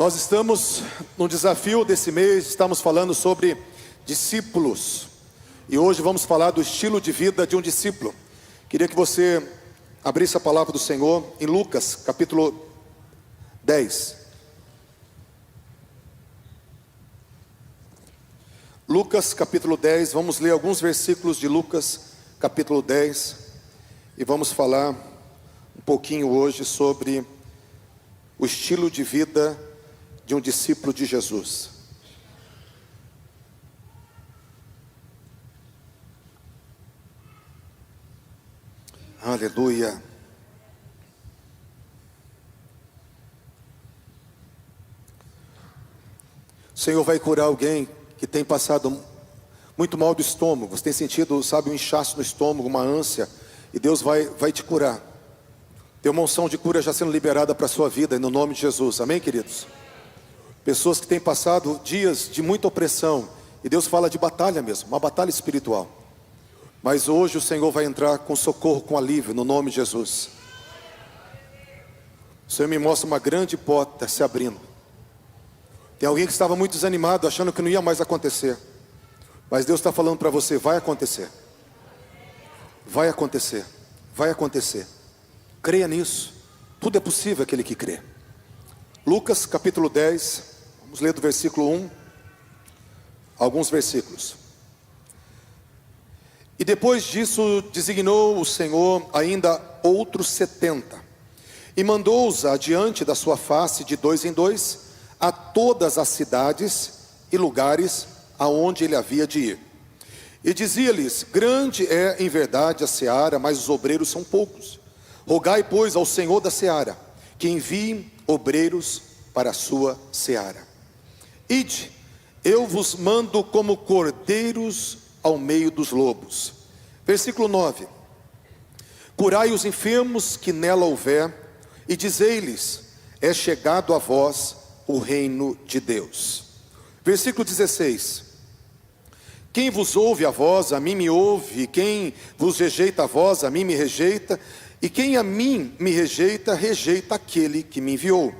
Nós estamos no desafio desse mês, estamos falando sobre discípulos. E hoje vamos falar do estilo de vida de um discípulo. Queria que você abrisse a palavra do Senhor em Lucas, capítulo 10. Lucas, capítulo 10, vamos ler alguns versículos de Lucas, capítulo 10. E vamos falar um pouquinho hoje sobre o estilo de vida de um discípulo de Jesus. Aleluia. O Senhor vai curar alguém que tem passado muito mal do estômago. Você tem sentido, um inchaço no estômago, uma ânsia. E Deus vai te curar. Tem uma unção de cura já sendo liberada para a sua vida, no nome de Jesus. Amém, queridos? Pessoas que têm passado dias de muita opressão. E Deus fala de batalha mesmo, uma batalha espiritual. Mas hoje o Senhor vai entrar com socorro, com alívio, no nome de Jesus. O Senhor me mostra uma grande porta se abrindo. Tem alguém que estava muito desanimado, achando que não ia mais acontecer. Mas Deus está falando para você, vai acontecer. Vai acontecer, vai acontecer. Creia nisso. Tudo é possível aquele que crê. Lucas capítulo 10, vamos ler do versículo 1, alguns versículos. E depois disso designou o Senhor ainda outros 70, e mandou-os adiante da sua face de dois em dois, a todas as cidades e lugares aonde ele havia de ir. E dizia-lhes, grande é em verdade a seara, mas os obreiros são poucos. Rogai, pois, ao Senhor da seara, que envie obreiros para a sua seara. Ide, eu vos mando como cordeiros ao meio dos lobos. Versículo 9. Curai os enfermos que nela houver, e dizei-lhes, é chegado a vós o reino de Deus. Versículo 16. Quem vos ouve a vós, a mim me ouve, e quem vos rejeita a vós, a mim me rejeita, e quem a mim me rejeita, rejeita aquele que me enviou.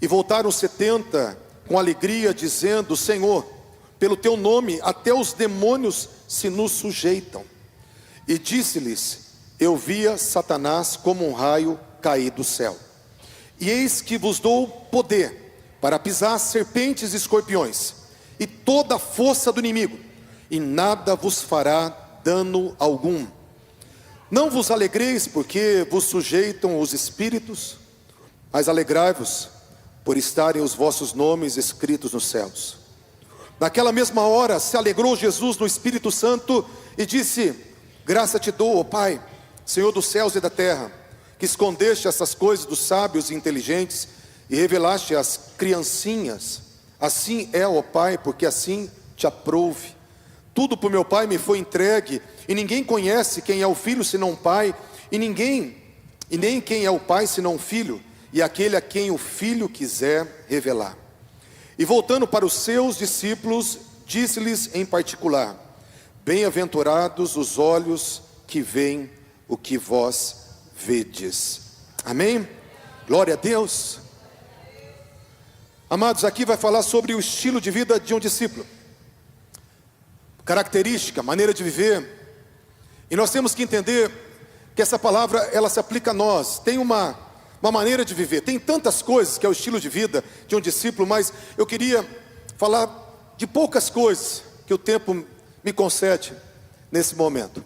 E voltaram 70 com alegria, dizendo, Senhor, pelo teu nome até os demônios se nos sujeitam. E disse-lhes, eu via Satanás como um raio cair do céu. E eis que vos dou poder para pisar serpentes e escorpiões, e toda a força do inimigo, e nada vos fará dano algum. Não vos alegreis porque vos sujeitam os espíritos, mas alegrai-vos por estarem os vossos nomes escritos nos céus. Naquela mesma hora se alegrou Jesus no Espírito Santo e disse, graça te dou, ó Pai, Senhor dos céus e da terra, que escondeste essas coisas dos sábios e inteligentes e revelaste às criancinhas. Assim é, ó Pai, porque assim te aprouve. Tudo por meu Pai me foi entregue, e ninguém conhece quem é o Filho senão o Pai, e nem quem é o Pai senão o Filho, e aquele a quem o Filho quiser revelar. E voltando para os seus discípulos, disse-lhes em particular, bem-aventurados os olhos que veem o que vós vedes. Amém? Glória a Deus. Amados, aqui vai falar sobre o estilo de vida de um discípulo. Característica, maneira de viver. E nós temos que entender que essa palavra, ela se aplica a nós. Tem uma maneira de viver. Tem tantas coisas que é o estilo de vida de um discípulo, mas eu queria falar de poucas coisas que o tempo me concede nesse momento.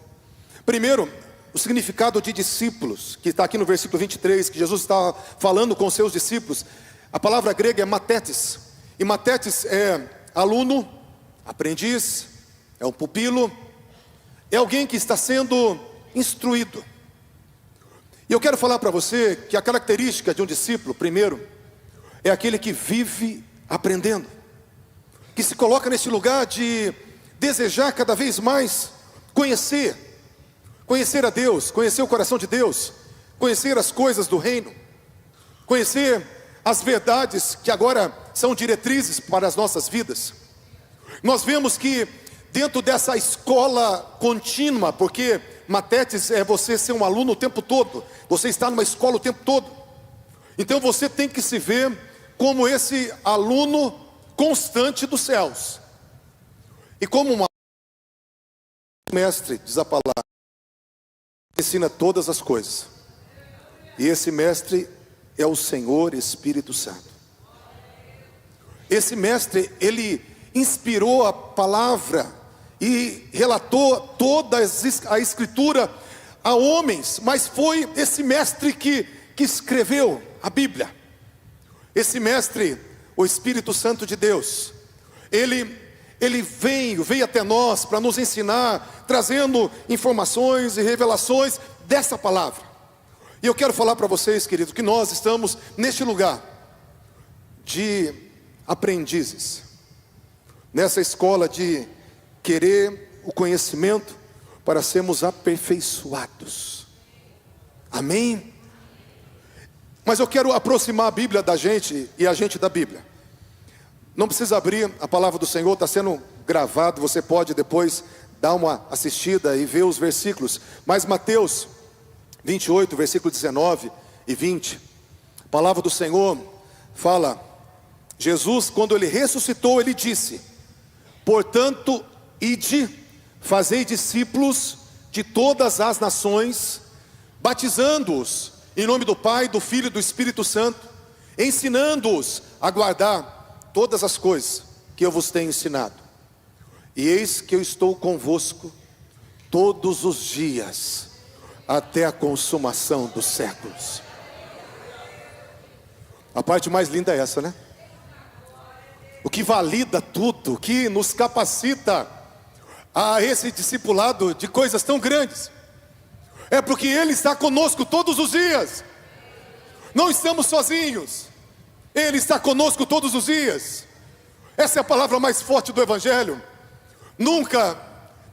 Primeiro, o significado de discípulos, que está aqui no versículo 23, que Jesus está falando com os seus discípulos. A palavra grega é matetes, e matetes é aluno, aprendiz, é um pupilo, é alguém que está sendo instruído. E eu quero falar para você que a característica de um discípulo, primeiro, é aquele que vive aprendendo, que se coloca nesse lugar de desejar cada vez mais conhecer a Deus, conhecer o coração de Deus, conhecer as coisas do reino, conhecer as verdades que agora são diretrizes para as nossas vidas. Nós vemos que dentro dessa escola contínua, porque matetes é você ser um aluno o tempo todo, você está numa escola o tempo todo, então você tem que se ver como esse aluno constante dos céus. E como um mestre, diz a palavra, ensina todas as coisas. E esse mestre é o Senhor Espírito Santo. Esse mestre, ele inspirou a palavra e relatou toda a escritura a homens, mas foi esse mestre que escreveu a Bíblia. Esse mestre, o Espírito Santo de Deus, ele veio até nós para nos ensinar, trazendo informações e revelações dessa palavra. E eu quero falar para vocês, queridos, que nós estamos neste lugar de aprendizes, nessa escola de querer o conhecimento para sermos aperfeiçoados. Amém? Mas eu quero aproximar a Bíblia da gente e a gente da Bíblia. Não precisa abrir, a palavra do Senhor está sendo gravado, você pode depois dar uma assistida e ver os versículos. Mas Mateus 28, versículo 19 e 20, a palavra do Senhor fala, Jesus, quando ele ressuscitou, ele disse: portanto, ide, fazei discípulos de todas as nações, batizando-os em nome do Pai, do Filho e do Espírito Santo, ensinando-os a guardar todas as coisas que eu vos tenho ensinado. E eis que eu estou convosco todos os dias, até a consumação dos séculos. A parte mais linda é essa, né? O que valida tudo, o que nos capacita a esse discipulado de coisas tão grandes, é porque Ele está conosco todos os dias. Não estamos sozinhos, Ele está conosco todos os dias. Essa é a palavra mais forte do Evangelho. Nunca,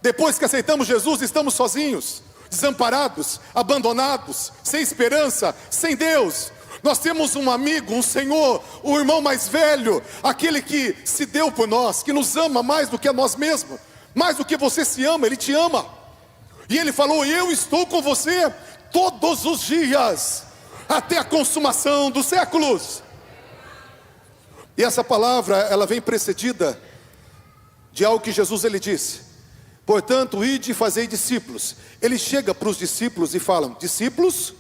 depois que aceitamos Jesus, estamos sozinhos, desamparados, abandonados, sem esperança, sem Deus. Nós temos um amigo, um Senhor, o irmão mais velho, aquele que se deu por nós, que nos ama mais do que a nós mesmos, mais do que você se ama, Ele te ama. E Ele falou: eu estou com você todos os dias, até a consumação dos séculos. E essa palavra, ela vem precedida de algo que Jesus ele disse: portanto, ide e fazei discípulos. Ele chega para os discípulos e fala: discípulos,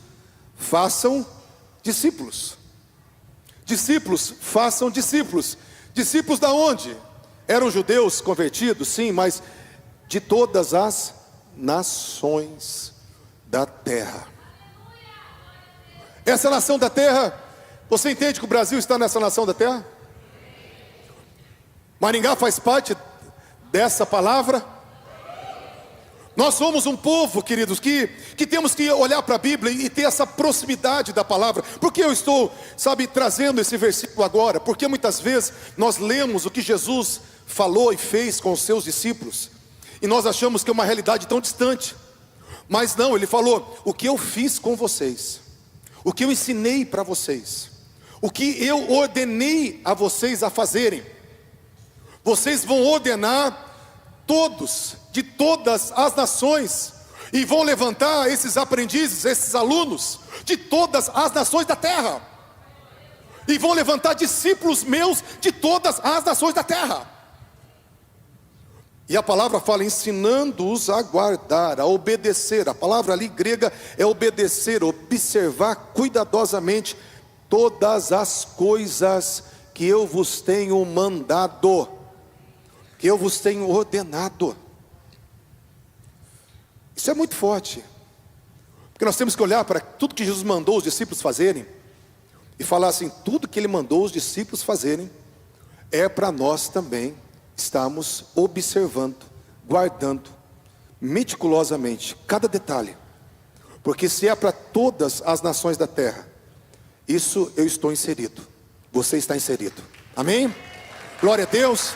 façam discípulos. Discípulos, façam discípulos. Discípulos da onde? Eram judeus convertidos, sim, mas de todas as nações da terra. Essa nação da terra, você entende que o Brasil está nessa nação da terra? Maringá faz parte dessa palavra. Nós somos um povo, queridos, que temos que olhar para a Bíblia e ter essa proximidade da palavra. Por que eu estou, trazendo esse versículo agora? Porque muitas vezes nós lemos o que Jesus falou e fez com os seus discípulos, e nós achamos que é uma realidade tão distante. Mas não, Ele falou: o que eu fiz com vocês, o que eu ensinei para vocês, o que eu ordenei a vocês a fazerem, vocês vão ordenar todos, de todas as nações, e vão levantar esses aprendizes, esses alunos, de todas as nações da terra, e vão levantar discípulos meus de todas as nações da terra. E a palavra fala: ensinando-os a guardar, a obedecer. A palavra ali grega é obedecer, observar cuidadosamente todas as coisas que eu vos tenho mandado, que eu vos tenho ordenado. Isso é muito forte, porque nós temos que olhar para tudo que Jesus mandou os discípulos fazerem e falar assim: tudo que Ele mandou os discípulos fazerem é para nós também estarmos observando, guardando meticulosamente cada detalhe, porque se é para todas as nações da terra, isso eu estou inserido, você está inserido. Amém? Glória a Deus.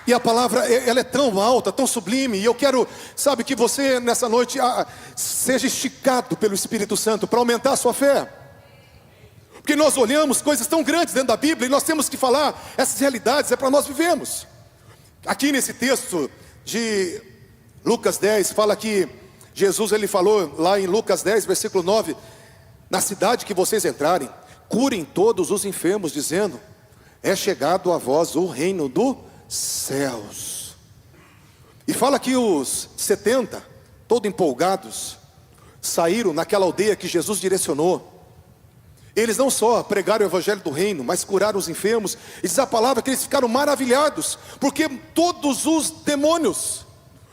E a palavra, ela é tão alta, tão sublime, e eu quero, que você nessa noite seja esticado pelo Espírito Santo para aumentar a sua fé. Porque nós olhamos coisas tão grandes dentro da Bíblia, e nós temos que falar, essas realidades é para nós vivermos. Aqui nesse texto de Lucas 10, fala que Jesus ele falou lá em Lucas 10, versículo 9, na cidade que vocês entrarem, curem todos os enfermos, dizendo: é chegado a vós o reino dos céus. E fala que os 70, todos empolgados, saíram naquela aldeia que Jesus direcionou. Eles não só pregaram o evangelho do reino, mas curaram os enfermos. E diz a palavra que eles ficaram maravilhados, porque todos os demônios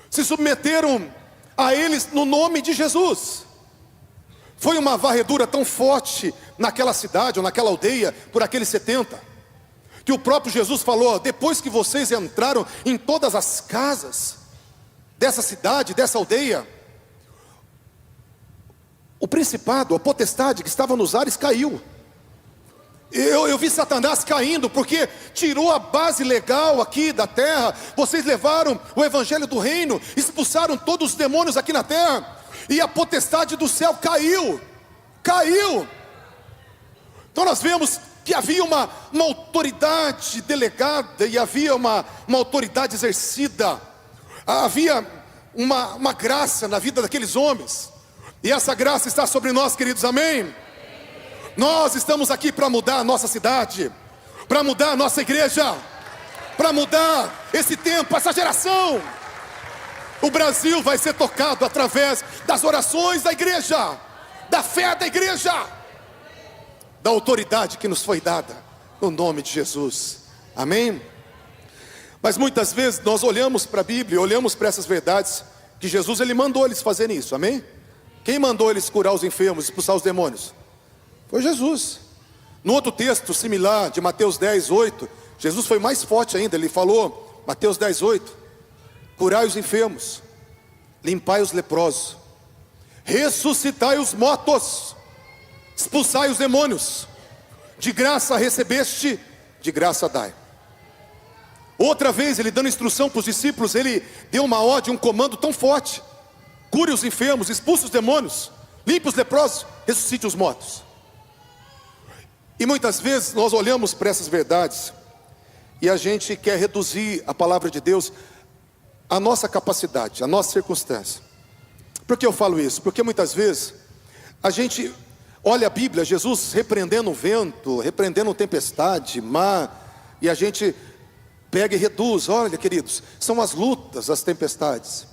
se submeteram a eles no nome de Jesus. Foi uma varredura tão forte naquela cidade, ou naquela aldeia, por aqueles 70, que o próprio Jesus falou: depois que vocês entraram em todas as casas dessa cidade, dessa aldeia, o principado, a potestade que estava nos ares caiu. Eu vi Satanás caindo, porque tirou a base legal aqui da terra. Vocês levaram o evangelho do reino, expulsaram todos os demônios aqui na terra, e a potestade do céu caiu. Então nós vemos que havia uma autoridade delegada, e havia uma autoridade exercida. Havia uma graça na vida daqueles homens, e essa graça está sobre nós, queridos, amém? Nós estamos aqui para mudar a nossa cidade, para mudar a nossa igreja, para mudar esse tempo, essa geração. O Brasil vai ser tocado através das orações da igreja, da fé da igreja, da autoridade que nos foi dada, no nome de Jesus, amém? Mas muitas vezes nós olhamos para a Bíblia, olhamos para essas verdades, que Jesus ele mandou eles fazerem isso, amém? Quem mandou eles curar os enfermos, expulsar os demônios? Foi Jesus. No outro texto similar, de Mateus 10, 8, Jesus foi mais forte ainda. Ele falou, Mateus 10, 8: curai os enfermos, limpai os leprosos, ressuscitai os mortos, expulsai os demônios. De graça recebeste, de graça dai. Outra vez, ele dando instrução para os discípulos, ele deu uma ordem, um comando tão forte: cure os enfermos, expulse os demônios, limpe os leprosos, ressuscite os mortos. E muitas vezes nós olhamos para essas verdades e a gente quer reduzir a palavra de Deus à nossa capacidade, à nossa circunstância. Por que eu falo isso? Porque muitas vezes a gente olha a Bíblia, Jesus repreendendo o vento, repreendendo a tempestade, mar, e a gente pega e reduz. Olha, queridos, são as lutas, as tempestades.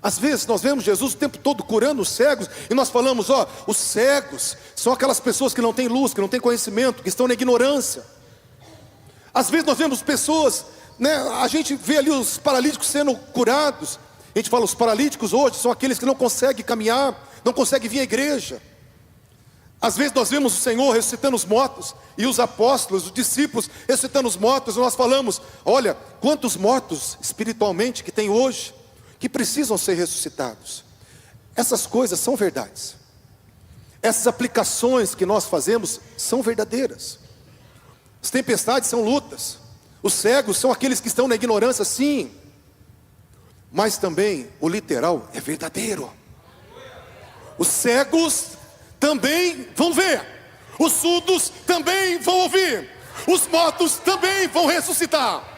Às vezes nós vemos Jesus o tempo todo curando os cegos, e nós falamos: os cegos são aquelas pessoas que não têm luz, que não têm conhecimento, que estão na ignorância. Às vezes nós vemos pessoas, a gente vê ali os paralíticos sendo curados. A gente fala: os paralíticos hoje são aqueles que não conseguem caminhar, não conseguem vir à igreja. Às vezes nós vemos o Senhor ressuscitando os mortos, e os apóstolos, os discípulos ressuscitando os mortos, e nós falamos: olha, quantos mortos espiritualmente que tem hoje, que precisam ser ressuscitados. Essas coisas são verdades. Essas aplicações que nós fazemos são verdadeiras. As tempestades são lutas. Os cegos são aqueles que estão na ignorância, sim. Mas também o literal é verdadeiro. Os cegos também vão ver. Os surdos também vão ouvir. Os mortos também vão ressuscitar.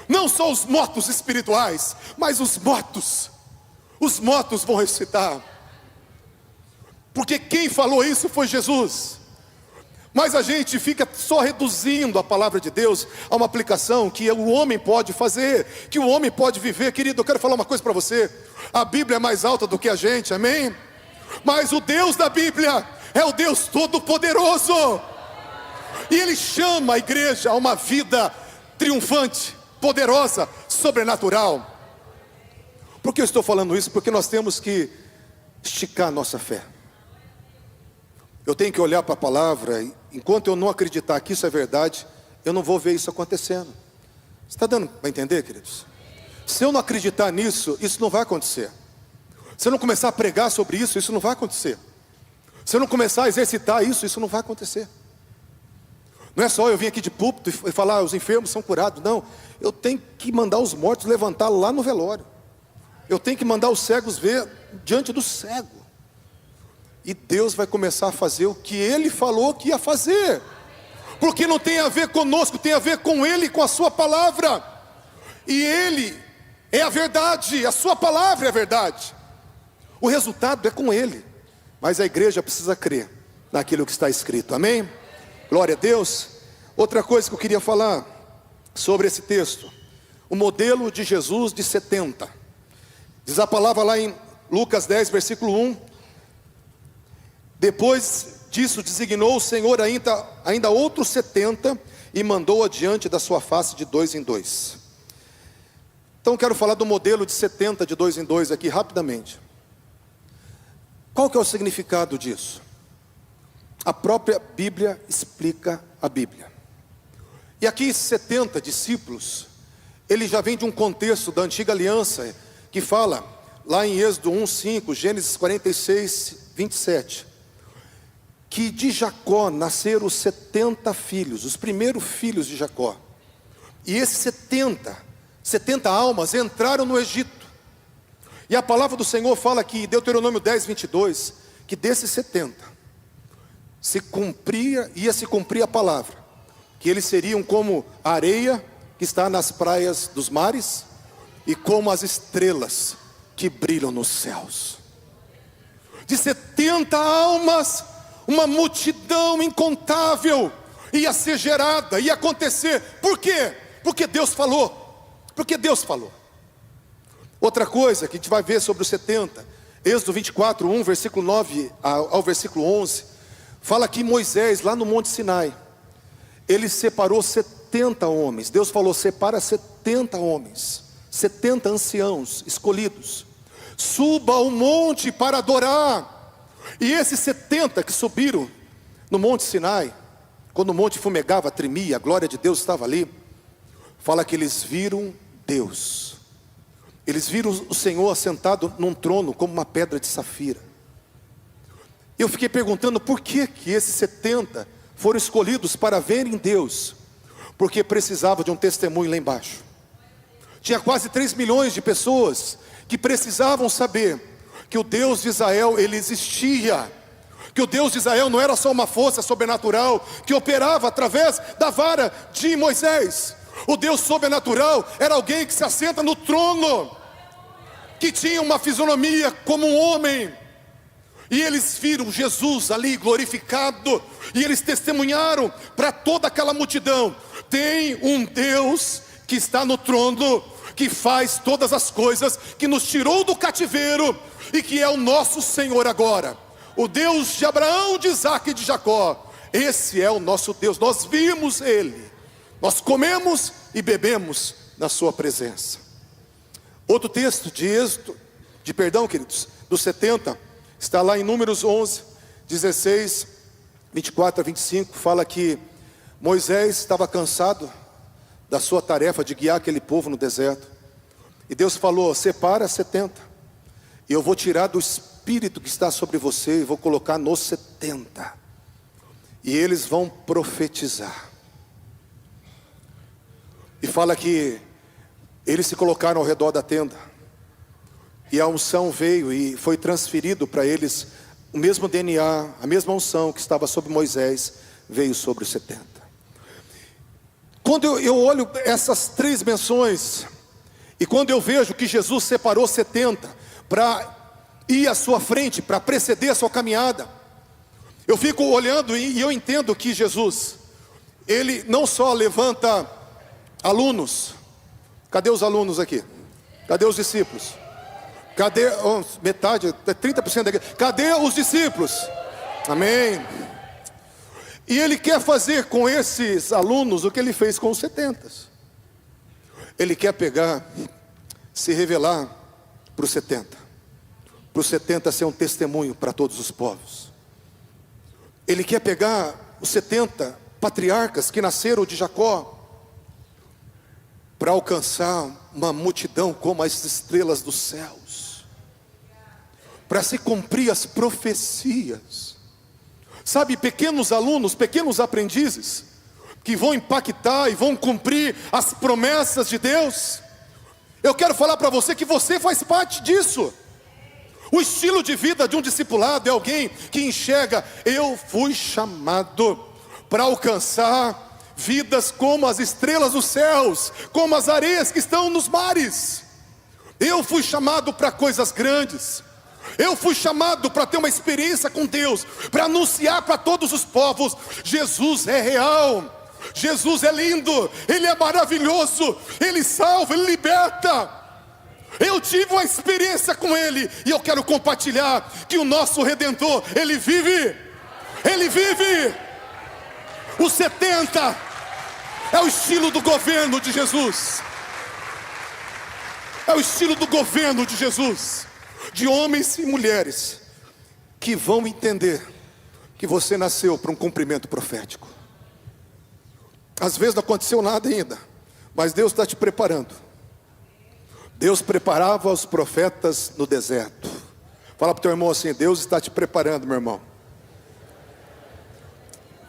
Não só os mortos espirituais, mas os mortos vão ressuscitar. Porque quem falou isso foi Jesus. Mas a gente fica só reduzindo a palavra de Deus a uma aplicação que o homem pode fazer, que o homem pode viver. Querido, eu quero falar uma coisa para você: a Bíblia é mais alta do que a gente, amém? Mas o Deus da Bíblia é o Deus Todo-Poderoso, e Ele chama a igreja a uma vida triunfante, poderosa, sobrenatural. Por que eu estou falando isso? Porque nós temos que esticar a nossa fé. Eu tenho que olhar para a palavra, e enquanto eu não acreditar que isso é verdade, eu não vou ver isso acontecendo. Está dando para entender, queridos? Se eu não acreditar nisso, isso não vai acontecer. Se eu não começar a pregar sobre isso, isso não vai acontecer. Se eu não começar a exercitar isso, isso não vai acontecer. Não é só eu vir aqui de púlpito e falar: os enfermos são curados. Não, eu tenho que mandar os mortos levantar lá no velório. Eu tenho que mandar os cegos ver diante do cego. E Deus vai começar a fazer o que Ele falou que ia fazer. Porque não tem a ver conosco, tem a ver com Ele, com a sua palavra. E Ele é a verdade, a sua palavra é a verdade. O resultado é com Ele. mas a igreja precisa crer naquilo que está escrito, amém? Glória a Deus. Outra coisa que eu queria falar sobre esse texto, o modelo de Jesus de 70. Diz a palavra lá em Lucas 10, versículo 1. Depois disso designou o Senhor ainda outros 70 e mandou adiante da sua face de 2 em 2. Então quero falar do modelo de 70 de 2 em 2 aqui rapidamente. Qual que é o significado disso? A própria Bíblia explica a Bíblia. E aqui 70 discípulos, ele já vem de um contexto da antiga aliança, que fala lá em Êxodo 1:5, Gênesis 46, 27, que de Jacó nasceram os 70 filhos, os primeiros filhos de Jacó. E esses 70 almas entraram no Egito. E a palavra do Senhor fala aqui, Deuteronômio 10, 22, que desses 70, ia se cumprir a palavra, que eles seriam como a areia que está nas praias dos mares, e como as estrelas que brilham nos céus. De 70 almas, uma multidão incontável ia ser gerada, ia acontecer. Por quê? Porque Deus falou. Porque Deus falou. Outra coisa que a gente vai ver sobre os 70, Êxodo 24, 1, versículo 9 ao versículo 11, fala que Moisés, lá no Monte Sinai, ele separou 70 homens. Deus falou: separa 70 homens, 70 anciãos escolhidos, suba ao monte para adorar. E esses 70 que subiram no Monte Sinai, quando o monte fumegava, tremia, a glória de Deus estava ali, fala que eles viram Deus. Eles viram o Senhor assentado num trono como uma pedra de safira. Eu fiquei perguntando por que esses 70 foram escolhidos para verem Deus. Porque precisava de um testemunho lá embaixo. Tinha quase 3 milhões de pessoas que precisavam saber que o Deus de Israel, ele existia. Que o Deus de Israel não era só uma força sobrenatural que operava através da vara de Moisés. O Deus sobrenatural era alguém que se assenta no trono, que tinha uma fisionomia como um homem. E eles viram Jesus ali glorificado, e eles testemunharam para toda aquela multidão: tem um Deus que está no trono, que faz todas as coisas, que nos tirou do cativeiro, e que é o nosso Senhor agora. O Deus de Abraão, de Isaac e de Jacó. Esse é o nosso Deus. Nós vimos Ele, nós comemos e bebemos na sua presença. Outro texto de Êxodo, queridos, dos 70, está lá em Números 11, 16, 24 a 25, fala que Moisés estava cansado da sua tarefa de guiar aquele povo no deserto. E Deus falou: separa 70, e eu vou tirar do espírito que está sobre você, e vou colocar nos 70, e eles vão profetizar. E fala que eles se colocaram ao redor da tenda, e a unção veio e foi transferido para eles. O mesmo DNA, a mesma unção que estava sobre Moisés, veio sobre os 70. Quando eu olho essas 3 menções, e quando eu vejo que Jesus separou 70 para ir à sua frente, para preceder a sua caminhada, eu fico olhando e eu entendo que Jesus, Ele não só levanta alunos. Cadê os alunos aqui? Cadê os discípulos? Cadê, metade, 30% daqui. Cadê os discípulos? Amém. E Ele quer fazer com esses alunos o que Ele fez com os 70. Ele quer pegar, se revelar para os 70. Para os 70 ser um testemunho para todos os povos. Ele quer pegar os 70 patriarcas que nasceram de Jacó, para alcançar uma multidão como as estrelas dos céus, para se cumprir as profecias. Sabe, pequenos alunos, pequenos aprendizes, que vão impactar e vão cumprir as promessas de Deus. Eu quero falar para você que você faz parte disso. O estilo de vida de um discipulado é alguém que enxerga: eu fui chamado para alcançar vidas como as estrelas dos céus, como as areias que estão nos mares. Eu fui chamado para coisas grandes. Eu fui chamado para ter uma experiência com Deus, para anunciar para todos os povos: Jesus é real, Jesus é lindo, Ele é maravilhoso, Ele salva, Ele liberta. Eu tive uma experiência com Ele, e eu quero compartilhar que o nosso Redentor, Ele vive, Ele vive. Os 70 é o estilo do governo de Jesus, é o estilo do governo de Jesus, de homens e mulheres que vão entender que você nasceu para um cumprimento profético. Às vezes não aconteceu nada ainda, mas Deus está te preparando. Deus preparava os profetas no deserto. Fala para o teu irmão assim: Deus está te preparando, meu irmão.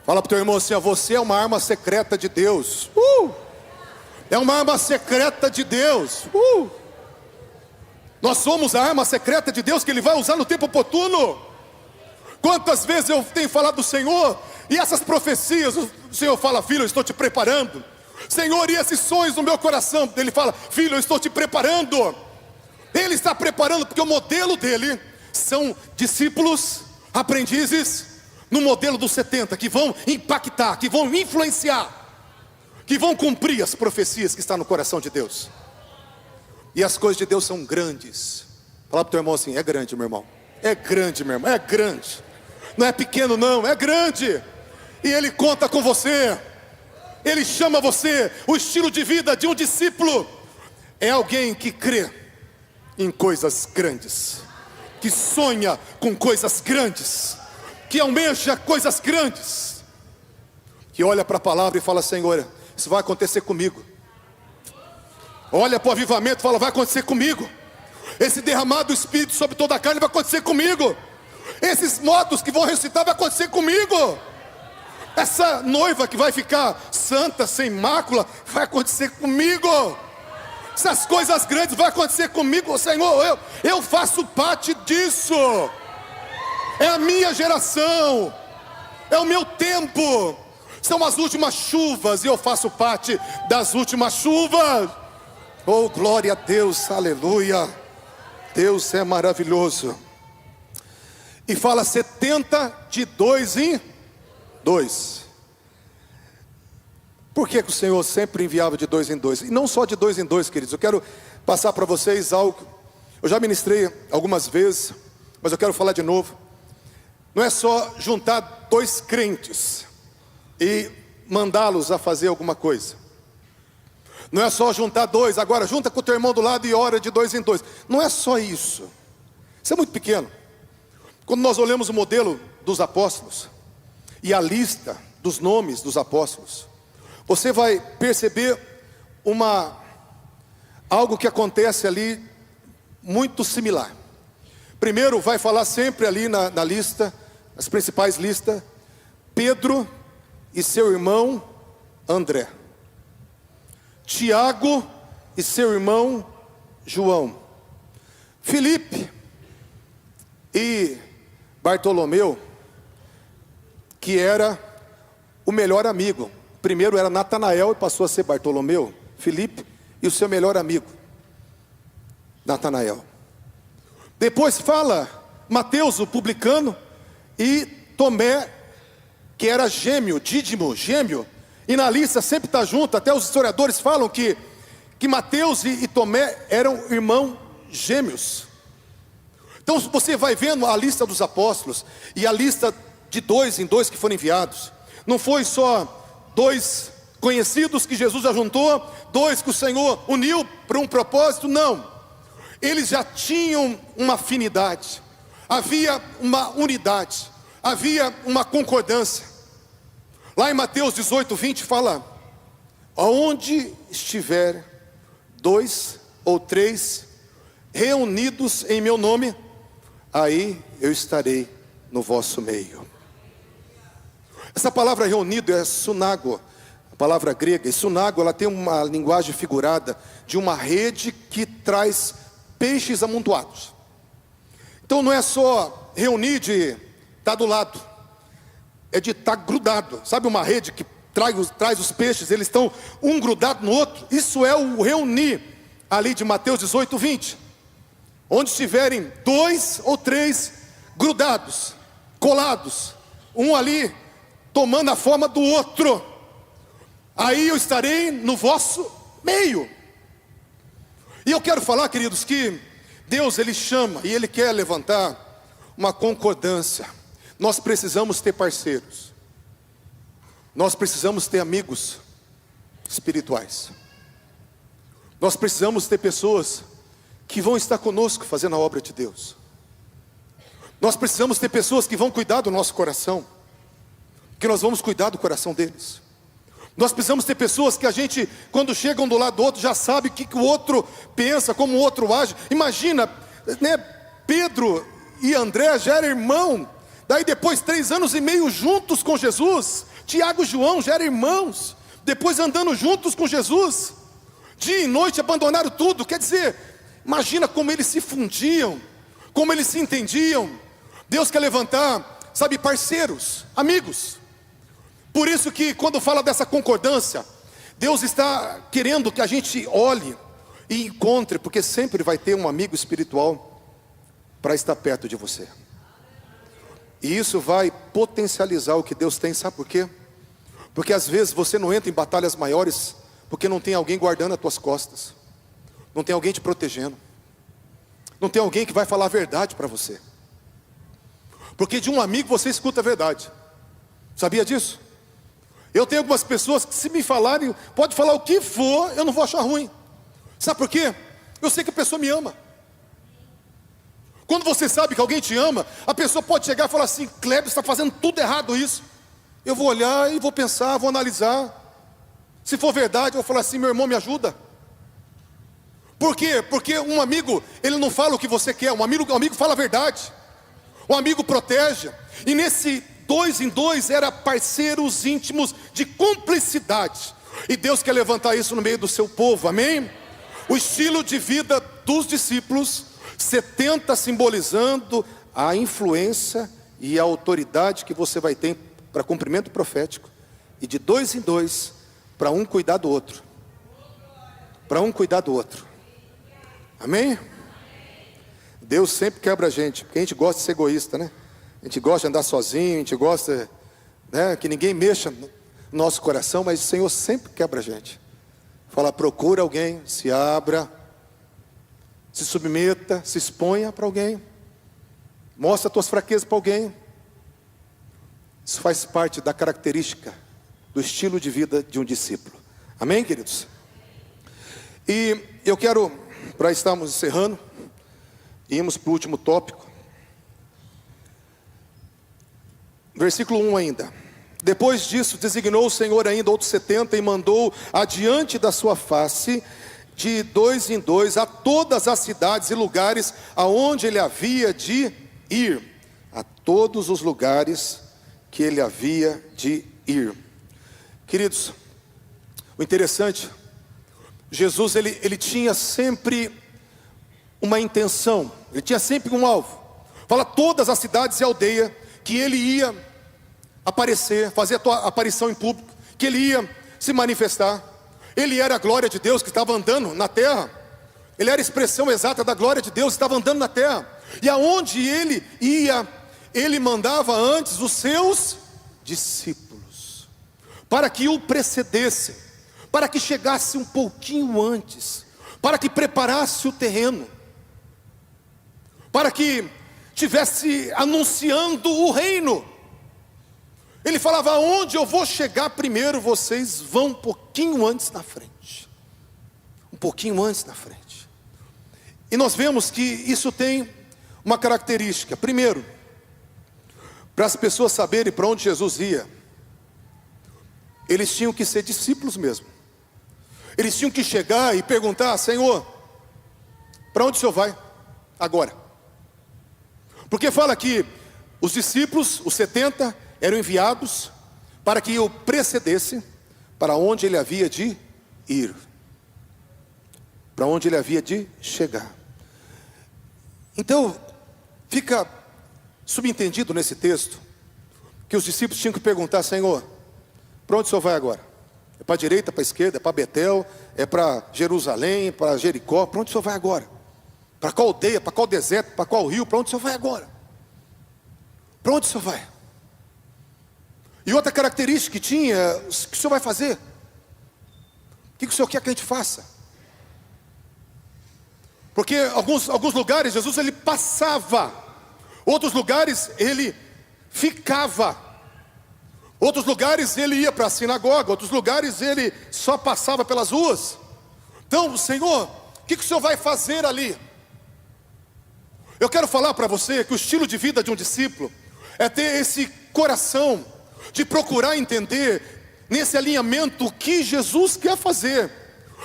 Fala para o teu irmão assim: você é uma arma secreta de Deus. É uma arma secreta de Deus. Nós somos a arma secreta de Deus que Ele vai usar no tempo oportuno. Quantas vezes eu tenho falado do Senhor, e essas profecias, o Senhor fala: filho, eu estou te preparando. Senhor, e esses sonhos no meu coração, Ele fala: filho, eu estou te preparando. Ele está preparando, porque o modelo dele são discípulos, aprendizes, no modelo dos 70, que vão impactar, que vão influenciar, que vão cumprir as profecias que estão no coração de Deus. E as coisas de Deus são grandes. Fala para o teu irmão assim: é grande, meu irmão. É grande, meu irmão, é grande. Não é pequeno não, é grande. E Ele conta com você. Ele chama você. O estilo de vida de um discípulo é alguém que crê em coisas grandes, que sonha com coisas grandes, que almeja coisas grandes, que olha para a palavra e fala: Senhor, isso vai acontecer comigo. Olha para o avivamento e fala: vai acontecer comigo. Esse derramado do Espírito sobre toda a carne vai acontecer comigo. Esses modos que vão ressuscitar vai acontecer comigo. Essa noiva que vai ficar santa, sem mácula, vai acontecer comigo. Essas coisas grandes vai acontecer comigo. Senhor, eu faço parte disso. É a minha geração, é o meu tempo. São as últimas chuvas, e eu faço parte das últimas chuvas. Oh, glória a Deus, aleluia. Deus é maravilhoso. E fala 70 de 2 em 2. Por que o Senhor sempre enviava de 2 em 2? E não só de 2 em 2, queridos. Eu quero passar para vocês algo. Eu já ministrei algumas vezes, mas eu quero falar de novo. Não é só juntar 2 crentes e mandá-los a fazer alguma coisa. Não é só juntar 2, agora junta com o teu irmão do lado e ora de 2 em 2. Não é só isso. Isso é muito pequeno. Quando nós olhamos o modelo dos apóstolos e a lista dos nomes dos apóstolos, você vai perceber algo que acontece ali muito similar. Primeiro vai falar sempre ali na lista, as principais listas, Pedro e seu irmão André, Tiago e seu irmão João, Filipe e Bartolomeu, que era o melhor amigo. Primeiro era Natanael e passou a ser Bartolomeu, Filipe e o seu melhor amigo, Natanael. Depois fala Mateus, o publicano, e Tomé, que era gêmeo, Dídimo, gêmeo. E na lista sempre está junto, até os historiadores falam que Mateus e Tomé eram irmãos gêmeos. Então você vai vendo a lista dos apóstolos e a lista de 2 em 2 que foram enviados. Não foi só 2 conhecidos que Jesus ajuntou, 2 que o Senhor uniu para um propósito, não. Eles já tinham uma afinidade, havia uma unidade, havia uma concordância. Lá em Mateus 18, 20 fala: onde estiver 2 ou 3 reunidos em meu nome, aí eu estarei no vosso meio. Essa palavra reunido é sunago, a palavra grega. E sunago, ela tem uma linguagem figurada de uma rede que traz peixes amontoados. Então não é só reunir de estar do lado, é de estar grudado. Sabe uma rede que traz os peixes, eles estão um grudado no outro? Isso é o reunir ali de Mateus 18, 20. onde estiverem 2 ou 3 grudados, colados, um ali tomando a forma do outro, aí eu estarei no vosso meio. E eu quero falar, queridos, que Deus, Ele chama e Ele quer levantar uma concordância. Nós precisamos ter parceiros, nós precisamos ter amigos espirituais, nós precisamos ter pessoas que vão estar conosco fazendo a obra de Deus. Nós precisamos ter pessoas que vão cuidar do nosso coração, que nós vamos cuidar do coração deles. Nós precisamos ter pessoas que a gente, quando chegam do lado do outro, já sabe o que o outro pensa, como o outro age. Imagina, né, Pedro e André já eram irmãos, daí depois 3 anos e meio juntos com Jesus. Tiago e João já eram irmãos, depois andando juntos com Jesus, dia e noite abandonaram tudo. Quer dizer, imagina como eles se fundiam, como eles se entendiam. Deus quer levantar, sabe, parceiros, amigos. Por isso que quando fala dessa concordância, Deus está querendo que a gente olhe e encontre, porque sempre vai ter um amigo espiritual para estar perto de você. E isso vai potencializar o que Deus tem, sabe por quê? Porque às vezes você não entra em batalhas maiores porque não tem alguém guardando as tuas costas, não tem alguém te protegendo, não tem alguém que vai falar a verdade para você. Porque de um amigo você escuta a verdade. Sabia disso? Eu tenho algumas pessoas que, se me falarem, pode falar o que for, eu não vou achar ruim. Sabe por quê? Eu sei que a pessoa me ama. Quando você sabe que alguém te ama, a pessoa pode chegar e falar assim: Kleber, você está fazendo tudo errado isso. Eu vou olhar e vou pensar, vou analisar. Se for verdade, eu vou falar assim: meu irmão, me ajuda. Por quê? Porque um amigo, ele não fala o que você quer. Um amigo fala a verdade. O amigo protege. E nesse 2 em 2 era parceiros íntimos de cumplicidade. E Deus quer levantar isso no meio do seu povo, amém? O estilo de vida dos discípulos, 70 simbolizando a influência e a autoridade que você vai ter para cumprimento profético. E de 2 em 2, para um cuidar do outro. Para um cuidar do outro. Amém? Deus sempre quebra a gente, porque a gente gosta de ser egoísta, né? A gente gosta de andar sozinho, a gente gosta, né, que ninguém mexa no nosso coração, mas o Senhor sempre quebra a gente. Fala: procura alguém, se abra, se submeta, se exponha para alguém, mostra as tuas fraquezas para alguém. Isso faz parte da característica do estilo de vida de um discípulo. Amém, queridos? E eu quero, para estarmos encerrando, irmos para o último tópico. Versículo 1 ainda. Depois disso, designou o Senhor ainda outros 70 e mandou adiante da sua face, de 2 em 2, a todas as cidades e lugares aonde ele havia de ir. A todos os lugares que ele havia de ir. Queridos, o interessante, Jesus ele tinha sempre uma intenção, ele tinha sempre um alvo. Fala todas as cidades e aldeias que ele ia aparecer, fazer a tua aparição em público, que ele ia se manifestar. Ele era a glória de Deus que estava andando na terra. Ele era a expressão exata da glória de Deus que estava andando na terra. E aonde ele ia, ele mandava antes os seus discípulos, para que o precedessem, para que chegasse um pouquinho antes, para que preparasse o terreno, para que estivesse anunciando o reino. Ele falava: aonde eu vou chegar primeiro, vocês vão um pouquinho antes na frente. Um pouquinho antes na frente. E nós vemos que isso tem uma característica. Primeiro, para as pessoas saberem para onde Jesus ia, eles tinham que ser discípulos mesmo. Eles tinham que chegar e perguntar: Senhor, para onde o Senhor vai agora? Porque fala que os discípulos, os 70, eram enviados para que o precedesse para onde ele havia de ir, para onde ele havia de chegar. Então, fica subentendido nesse texto que os discípulos tinham que perguntar: Senhor, para onde o Senhor vai agora? É para a direita, para a esquerda, é para Betel, é para Jerusalém, para Jericó? Para onde o Senhor vai agora? Para qual aldeia, para qual deserto, para qual rio, para onde o senhor vai agora? Para onde o senhor vai? E outra característica que tinha, o que o senhor vai fazer? O que o senhor quer que a gente faça? Porque alguns lugares Jesus ele passava, outros lugares ele ficava, outros lugares ele ia para a sinagoga, outros lugares ele só passava pelas ruas. Então, Senhor, o que o senhor vai fazer ali? Eu quero falar para você que o estilo de vida de um discípulo é ter esse coração de procurar entender nesse alinhamento o que Jesus quer fazer,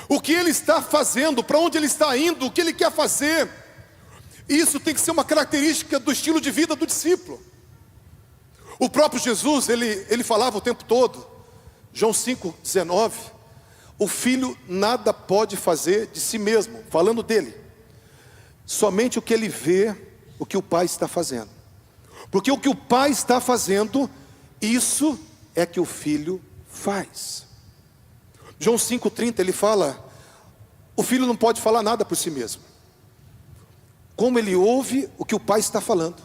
o que Ele está fazendo, para onde Ele está indo, o que Ele quer fazer. Isso tem que ser uma característica do estilo de vida do discípulo. O próprio Jesus, ele falava o tempo todo, João 5,19, o filho nada pode fazer de si mesmo, falando dele, somente o que ele vê, o que o pai está fazendo. Porque o que o pai está fazendo, isso é que o filho faz. João 5,30 ele fala, o filho não pode falar nada por si mesmo. Como ele ouve o que o pai está falando,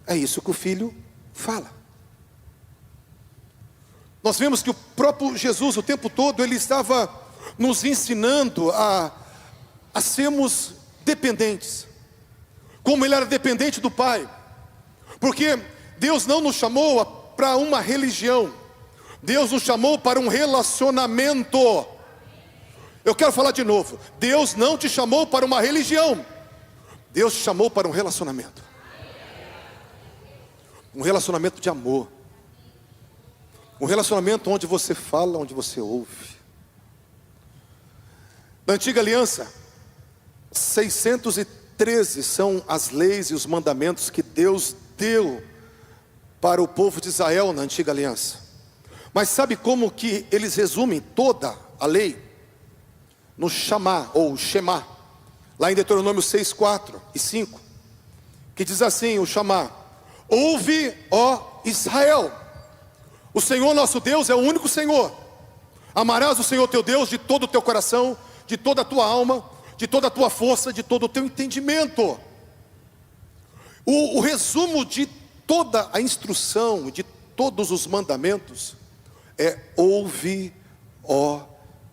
é isso que o filho fala. Nós vemos que o próprio Jesus o tempo todo ele estava nos ensinando a sermos dependentes, como ele era dependente do pai. Porque Deus não nos chamou para uma religião, Deus nos chamou para um relacionamento. Eu quero falar de novo, Deus não te chamou para uma religião, Deus te chamou para um relacionamento. Um relacionamento de amor, um relacionamento onde você fala, onde você ouve. Na antiga aliança, 613 são as leis e os mandamentos que Deus deu para o povo de Israel na antiga aliança. Mas sabe como que eles resumem toda a lei? No chamar ou Shema, lá em Deuteronômio 6, 4 e 5, que diz assim, o chamar: ouve, ó Israel, o Senhor nosso Deus é o único Senhor. Amarás o Senhor teu Deus de todo o teu coração, de toda a tua alma, de toda a tua força, de todo o teu entendimento. O resumo de toda a instrução, de todos os mandamentos, é ouve, ó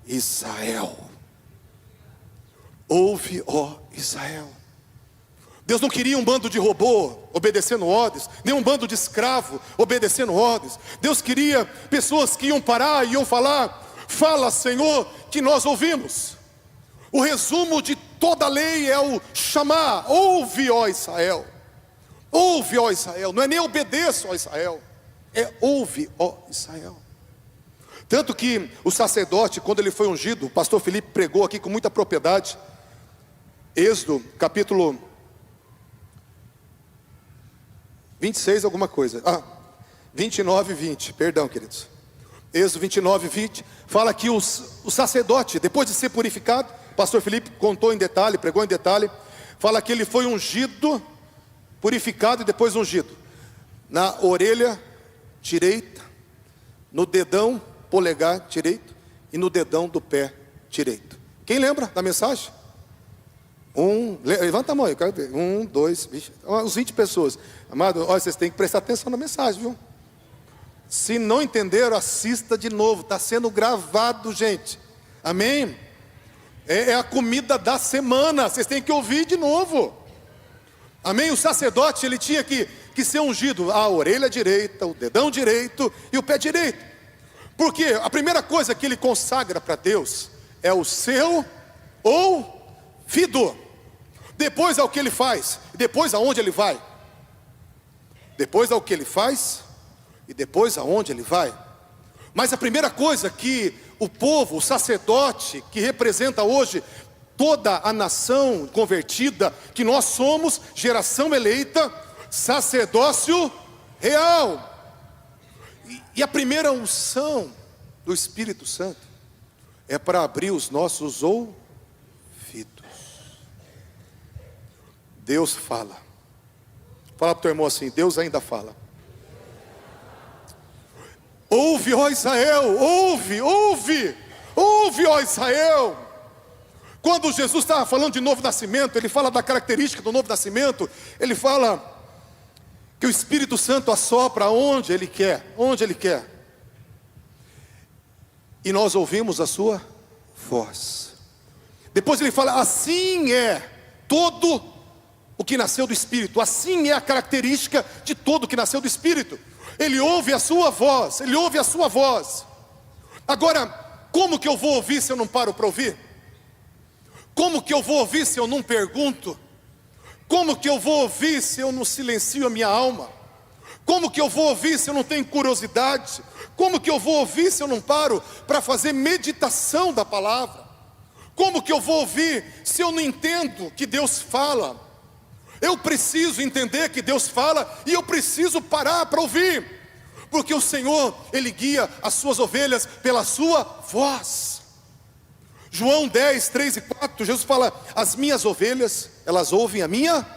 Israel. Ouve, ó Israel. Deus não queria um bando de robô obedecendo ordens, nem um bando de escravo obedecendo ordens. Deus queria pessoas que iam parar e iam falar: fala, Senhor, que nós ouvimos. O resumo de toda a lei é o chamar: ouve, ó Israel. Ouve, ó Israel. Não é nem obedeça, ó Israel, é ouve, ó Israel. Tanto que o sacerdote, quando ele foi ungido, o pastor Felipe pregou aqui com muita propriedade, Êxodo capítulo 26 alguma coisa, 29 e 20, perdão queridos, Êxodo 29 e 20, fala que o sacerdote, depois de ser purificado, o pastor Felipe contou em detalhe, pregou em detalhe, fala que ele foi ungido, purificado e depois ungido, na orelha direita, no dedão polegar direito e no dedão do pé direito. Quem lembra da mensagem? Levanta a mão aí, eu quero ver. 1, 2, uns 20 pessoas. Amado, olha, vocês têm que prestar atenção na mensagem, viu? Se não entenderam, assista de novo. Está sendo gravado, gente. Amém? É a comida da semana. Vocês têm que ouvir de novo. Amém? O sacerdote, ele tinha que ser ungido a orelha direita, o dedão direito e o pé direito. Porque a primeira coisa que ele consagra para Deus é o seu ouvido. Depois é o que ele faz, depois aonde ele vai. Depois é o que ele faz e depois aonde ele vai. Mas a primeira coisa que o povo, o sacerdote, que representa hoje toda a nação convertida, que nós somos geração eleita, sacerdócio real. E a primeira unção do Espírito Santo é para abrir os nossos ouvidos. Deus fala. Fala para o teu irmão assim: Deus ainda fala. Ouve, ó Israel, ouve, ouve, ouve, ó Israel. Quando Jesus estava falando de novo nascimento, ele fala da característica do novo nascimento. Ele fala que o Espírito Santo assopra onde Ele quer, onde Ele quer. E nós ouvimos a sua voz. Depois ele fala, assim é todo o que nasceu do Espírito. Assim é a característica de todo o que nasceu do Espírito. Ele ouve a sua voz, ele ouve a sua voz. Agora, como que eu vou ouvir se eu não paro para ouvir? Como que eu vou ouvir se eu não pergunto? Como que eu vou ouvir se eu não silencio a minha alma? Como que eu vou ouvir se eu não tenho curiosidade? Como que eu vou ouvir se eu não paro para fazer meditação da palavra? Como que eu vou ouvir se eu não entendo que Deus fala? Eu preciso entender que Deus fala e eu preciso parar para ouvir. Porque o Senhor, Ele guia as suas ovelhas pela sua voz. João 10, 3 e 4, Jesus fala, as minhas ovelhas, elas ouvem a minha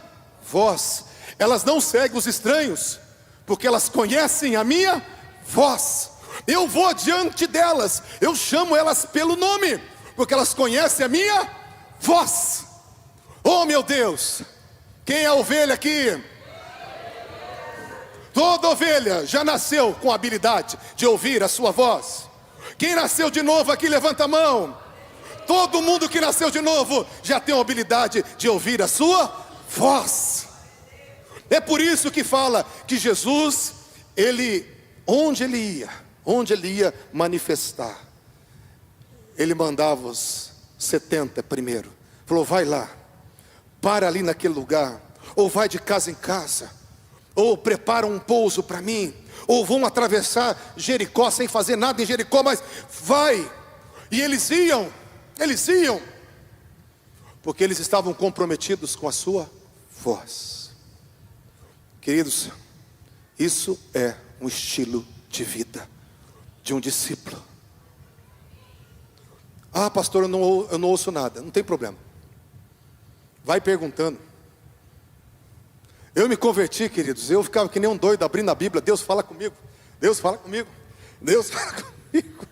voz. Elas não seguem os estranhos, porque elas conhecem a minha voz. Eu vou adiante delas, eu chamo elas pelo nome, porque elas conhecem a minha voz. Oh meu Deus, quem é a ovelha aqui? Toda ovelha já nasceu com a habilidade de ouvir a sua voz. Quem nasceu de novo aqui, levanta a mão. Todo mundo que nasceu de novo já tem a habilidade de ouvir a sua voz. É por isso que fala que Jesus, onde ele ia manifestar, ele mandava os 70 primeiro. Falou, vai lá, para ali naquele lugar, ou vai de casa em casa, ou prepara um pouso para mim, ou vão atravessar Jericó sem fazer nada em Jericó, mas vai. E eles iam, porque eles estavam comprometidos com a sua voz. Queridos, isso é um estilo de vida de um discípulo. Ah, pastor, eu não ouço nada. Não tem problema, vai perguntando. Eu me converti, queridos, eu ficava que nem um doido abrindo a Bíblia. Deus fala comigo, Deus fala comigo, Deus fala comigo.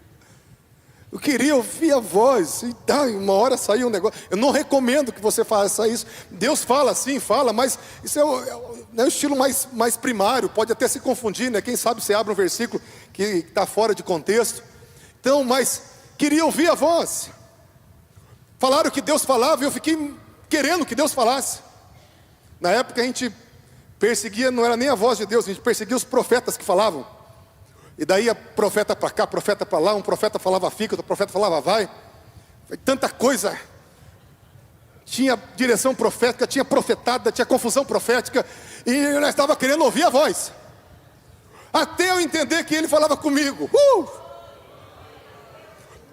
Eu queria ouvir a voz, e uma hora saiu um negócio. Eu não recomendo que você faça isso. Deus fala sim, fala, mas isso é o estilo mais primário. Pode até se confundir, né? Quem sabe você abre um versículo que está fora de contexto. Então, mas queria ouvir a voz. Falaram que Deus falava e eu fiquei querendo que Deus falasse. Na época a gente perseguia, não era nem a voz de Deus, a gente perseguia os profetas que falavam. E daí a profeta para cá, profeta para lá, um profeta falava fica, outro profeta falava vai. Tanta coisa. Tinha direção profética, tinha profetada, tinha confusão profética. E eu estava querendo ouvir a voz. Até eu entender que Ele falava comigo.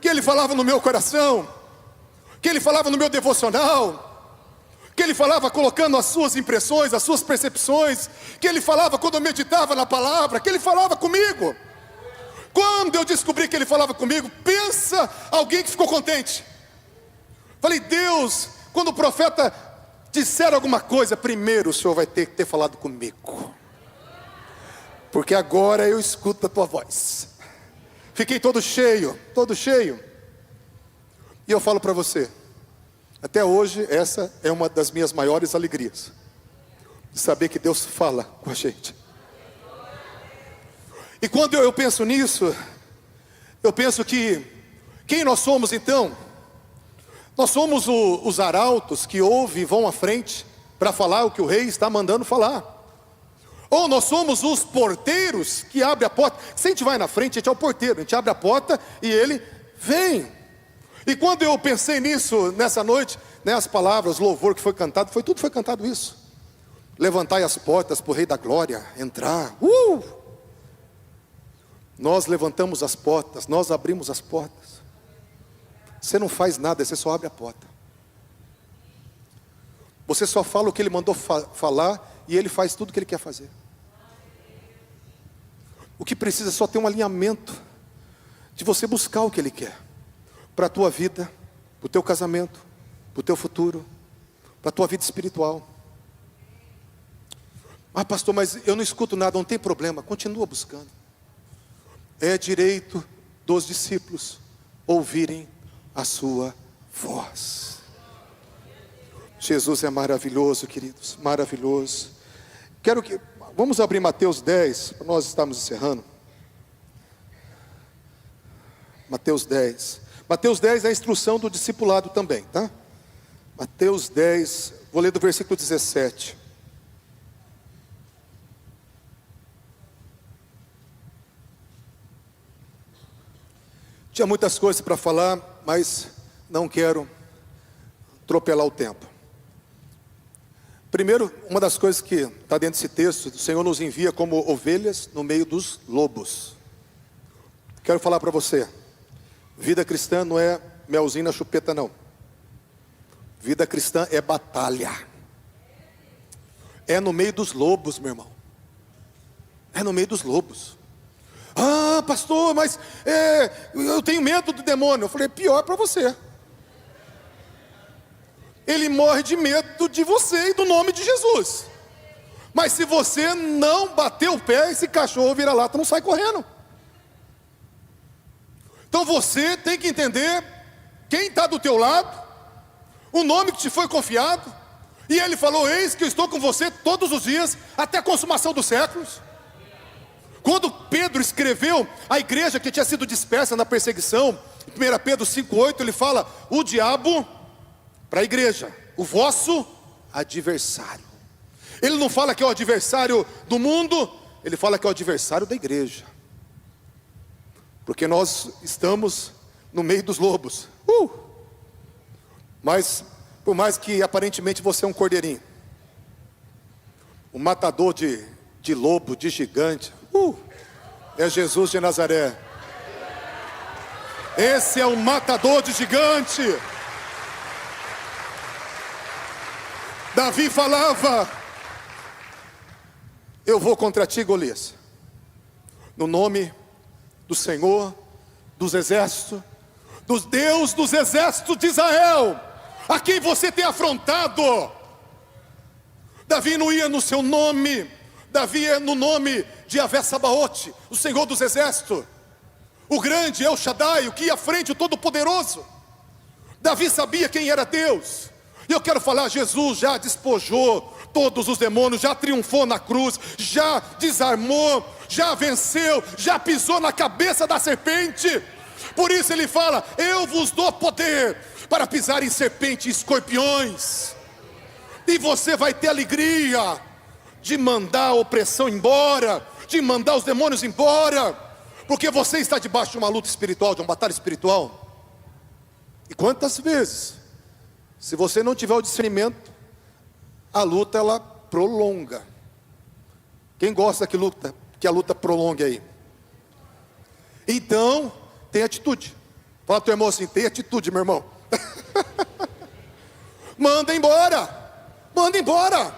Que Ele falava no meu coração. Que Ele falava no meu devocional. Que Ele falava colocando as suas impressões, as suas percepções. Que Ele falava quando eu meditava na palavra. Que Ele falava comigo. Quando eu descobri que Ele falava comigo, pensa alguém que ficou contente. Falei, Deus, quando o profeta disser alguma coisa, primeiro o Senhor vai ter que ter falado comigo, porque agora eu escuto a tua voz. Fiquei todo cheio. E eu falo para você, até hoje essa é uma das minhas maiores alegrias, de saber que Deus fala com a gente. E quando eu penso nisso, eu penso que quem nós somos então? Nós somos os arautos que ouvem e vão à frente para falar o que o rei está mandando falar. Ou nós somos os porteiros que abrem a porta. Se a gente vai na frente, a gente é o porteiro, a gente abre a porta e ele vem. E quando eu pensei nisso, nessa noite, né, as palavras, louvor que foi cantado, tudo foi cantado isso. Levantai as portas para o Rei da Glória entrar. Nós levantamos as portas, nós abrimos as portas. Você não faz nada, você só abre a porta. Você só fala o que Ele mandou falar e Ele faz tudo o que Ele quer fazer. O que precisa é só ter um alinhamento de você buscar o que Ele quer para a tua vida, para o teu casamento, para o teu futuro, para a tua vida espiritual. Ah, pastor, mas eu não escuto nada. Não tem problema, continua buscando. É direito dos discípulos ouvirem a sua voz. Jesus é maravilhoso, queridos, maravilhoso. Vamos abrir Mateus 10, para nós estarmos encerrando. Mateus 10. Mateus 10 é a instrução do discipulado também, tá? Mateus 10, vou ler do versículo 17. Tinha muitas coisas para falar, mas não quero atropelar o tempo. Primeiro, uma das coisas que está dentro desse texto, o Senhor nos envia como ovelhas no meio dos lobos. Quero falar para você, vida cristã não é melzinho na chupeta não. Vida cristã é batalha. É no meio dos lobos, meu irmão. É no meio dos lobos. Ah, pastor, mas eu tenho medo do demônio. Eu falei, pior para você. Ele morre de medo de você e do nome de Jesus. Mas se você não bater o pé, esse cachorro vira-lata não sai correndo. Então você tem que entender quem está do teu lado, o nome que te foi confiado. E ele falou, eis que eu estou com você todos os dias, até a consumação dos séculos. Quando Pedro escreveu a igreja que tinha sido dispersa na perseguição, em 1 Pedro 5,8, ele fala, o diabo, para a igreja, o vosso adversário. Ele não fala que é o adversário do mundo, ele fala que é o adversário da igreja. Porque nós estamos no meio dos lobos. Mas, por mais que aparentemente você é um cordeirinho, um matador de lobo, de gigante, é Jesus de Nazaré. Esse é o matador de gigante. Davi falava, eu vou contra ti, Golias, no nome do Senhor dos exércitos, dos Deus dos exércitos de Israel, a quem você tem afrontado. Davi não ia no seu nome, Davi ia no nome de Yahvé Sabaote, o Senhor dos exércitos, o grande El Shaddai, o que ia à frente, o Todo-Poderoso. Davi sabia quem era Deus. E eu quero falar, Jesus já despojou todos os demônios, já triunfou na cruz, já desarmou, já venceu, já pisou na cabeça da serpente. Por isso ele fala, eu vos dou poder para pisar em serpentes e escorpiões. E você vai ter alegria de mandar a opressão embora, de mandar os demônios embora, porque você está debaixo de uma luta espiritual, de uma batalha espiritual. E quantas vezes, se você não tiver o discernimento, a luta ela prolonga. Quem gosta que a luta prolongue aí? Então, tem atitude. Fala pro teu irmão assim, tem atitude, meu irmão. Manda embora. Manda embora.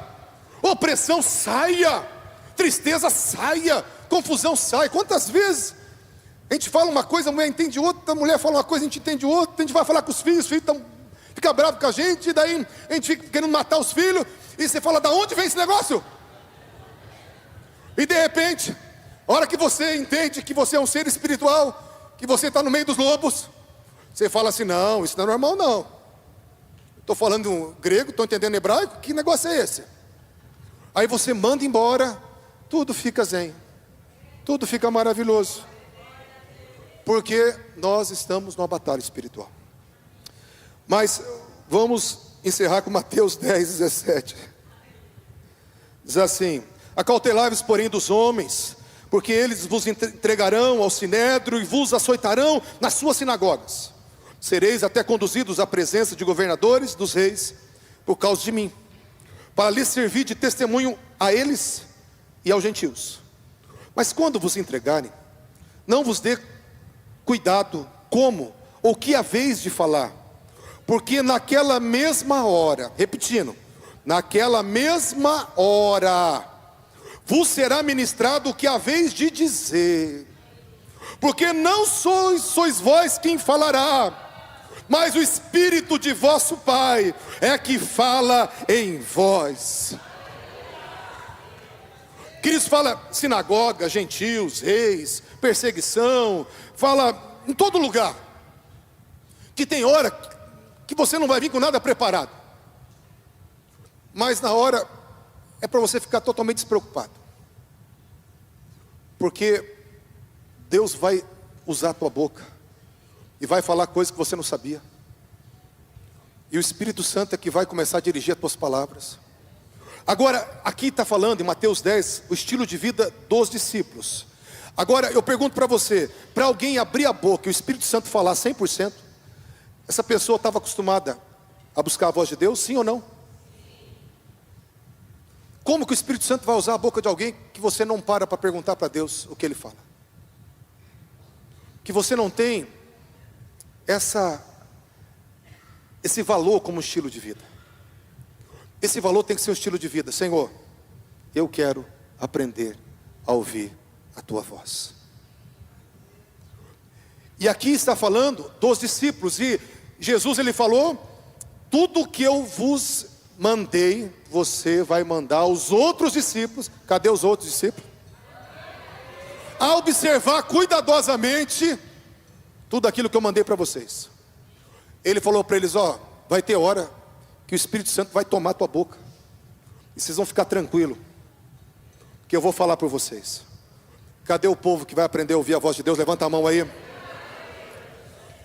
Opressão saia. Tristeza saia. Confusão saia. Quantas vezes a gente fala uma coisa, a mulher entende outra, a mulher fala uma coisa, a gente entende outra, a gente vai falar com os filhos fica bravo com a gente, e daí a gente fica querendo matar os filhos, e você fala, da onde vem esse negócio? E de repente, a hora que você entende que você é um ser espiritual, que você está no meio dos lobos, você fala assim, não, isso não é normal não. Estou falando grego, estou entendendo hebraico, que negócio é esse? Aí você manda embora, tudo fica zen, tudo fica maravilhoso, porque nós estamos numa batalha espiritual. Mas vamos encerrar com Mateus 10, 17. Diz assim, acautelai-vos porém dos homens, porque eles vos entregarão ao sinédrio e vos açoitarão nas suas sinagogas. Sereis até conduzidos à presença de governadores dos reis, por causa de mim, para lhes servir de testemunho a eles e aos gentios. Mas quando vos entregarem, não vos dê cuidado como ou que haveis de falar, porque naquela mesma hora, repetindo, naquela mesma hora, vos será ministrado o que haveis de dizer, porque não sois vós quem falará, mas o Espírito de vosso Pai é que fala em vós. Queridos, fala sinagoga, gentios, reis, perseguição, fala em todo lugar, que tem hora que você não vai vir com nada preparado. Mas na hora é para você ficar totalmente despreocupado. Porque Deus vai usar a tua boca e vai falar coisas que você não sabia. E o Espírito Santo é que vai começar a dirigir as tuas palavras. Agora, aqui está falando em Mateus 10, o estilo de vida dos discípulos. Agora, eu pergunto para você, para alguém abrir a boca e o Espírito Santo falar 100%, essa pessoa estava acostumada a buscar a voz de Deus, sim ou não? Como que o Espírito Santo vai usar a boca de alguém que você não para perguntar para Deus o que Ele fala? Que você não tem esse valor como estilo de vida. Esse valor tem que ser um estilo de vida. Senhor, eu quero aprender a ouvir a tua voz. E aqui está falando dos discípulos. E Jesus, ele falou: tudo que eu vos mandei, você vai mandar aos outros discípulos. Cadê os outros discípulos? A observar cuidadosamente tudo aquilo que eu mandei para vocês. Ele falou para eles: ó, vai ter hora que o Espírito Santo vai tomar a tua boca. E vocês vão ficar tranquilos, que eu vou falar por vocês. Cadê o povo que vai aprender a ouvir a voz de Deus? Levanta a mão aí.